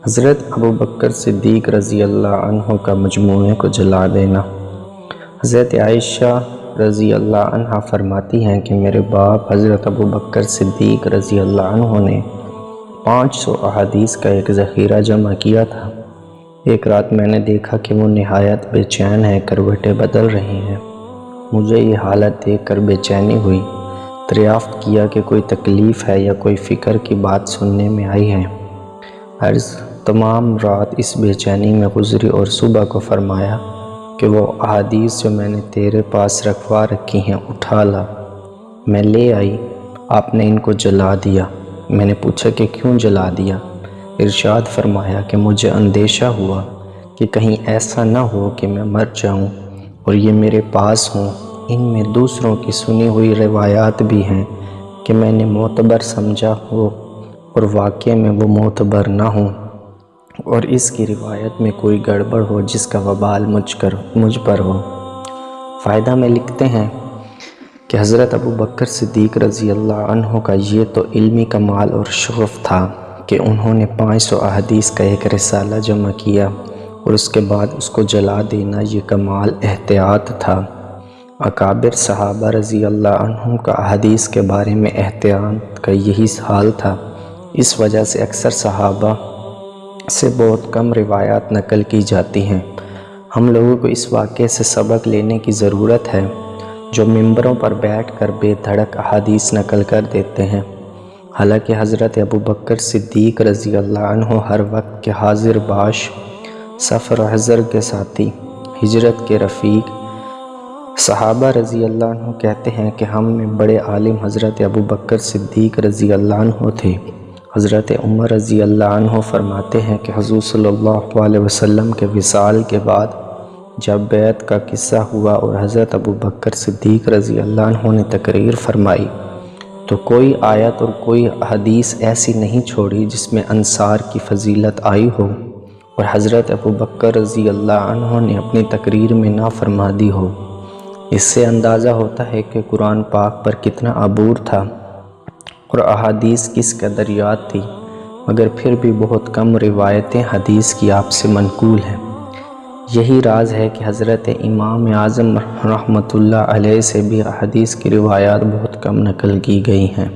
حضرت ابو بکر صدیق رضی اللہ عنہ کا مجموعے کو جلا دینا۔ حضرت عائشہ رضی اللہ عنہ فرماتی ہیں کہ میرے باپ حضرت ابو بکر صدیق رضی اللہ عنہ نے 500 احادیث کا ایک ذخیرہ جمع کیا تھا۔ ایک رات میں نے دیکھا کہ وہ نہایت بے چین ہے، کروٹیں بدل رہی ہیں۔ مجھے یہ حالت دیکھ کر بے چینی ہوئی۔ دریافت کیا کہ کوئی تکلیف ہے یا کوئی فکر کی بات سننے میں آئی ہے۔ عرض تمام رات اس بے چینی میں گزری اور صبح کو فرمایا کہ وہ احادیث جو میں نے تیرے پاس رکھوا رکھی ہیں اٹھا لا۔ میں لے آئی، آپ نے ان کو جلا دیا۔ میں نے پوچھا کہ کیوں جلا دیا؟ ارشاد فرمایا کہ مجھے اندیشہ ہوا کہ کہیں ایسا نہ ہو کہ میں مر جاؤں اور یہ میرے پاس ہوں۔ ان میں دوسروں کی سنی ہوئی روایات بھی ہیں کہ میں نے معتبر سمجھا ہو اور واقع میں وہ معتبر نہ ہوں، اور اس کی روایت میں کوئی گڑبڑ ہو جس کا وبال مجھ پر ہو۔ فائدہ میں لکھتے ہیں کہ حضرت ابو بکر صدیق رضی اللہ عنہ کا یہ تو علمی کمال اور شغف تھا کہ انہوں نے 500 احادیث کا ایک رسالہ جمع کیا اور اس کے بعد اس کو جلا دینا یہ کمال احتیاط تھا۔ اکابر صحابہ رضی اللہ عنہ کا احادیث کے بارے میں احتیاط کا یہی حال تھا۔ اس وجہ سے اکثر صحابہ سے بہت کم روایات نقل کی جاتی ہیں۔ ہم لوگوں کو اس واقعے سے سبق لینے کی ضرورت ہے جو ممبروں پر بیٹھ کر بے دھڑک احادیث نقل کر دیتے ہیں، حالانکہ حضرت ابو بکر صدیق رضی اللہ عنہ ہر وقت کے حاضر باش، سفر و حضر کے ساتھی، ہجرت کے رفیق۔ صحابہ رضی اللہ عنہ کہتے ہیں کہ ہم میں بڑے عالم حضرت ابو بکر صدیق رضی اللہ عنہ تھے۔ حضرت عمر رضی اللہ عنہ فرماتے ہیں کہ حضور صلی اللہ علیہ وسلم کے وصال کے بعد جب بیعت کا قصہ ہوا اور حضرت ابو بکر صدیق رضی اللہ عنہ نے تقریر فرمائی تو کوئی آیت اور کوئی حدیث ایسی نہیں چھوڑی جس میں انصار کی فضیلت آئی ہو اور حضرت ابو بکر رضی اللہ عنہ نے اپنی تقریر میں نافرمانی ہو۔ اس سے اندازہ ہوتا ہے کہ قرآن پاک پر کتنا عبور تھا اور احادیث کس قدر یاد تھی، مگر پھر بھی بہت کم روایتیں حدیث کی آپ سے منقول ہیں۔ یہی راز ہے کہ حضرت امام اعظم رحمۃ اللہ علیہ سے بھی احادیث کی روایات بہت کم نقل کی گئی ہیں۔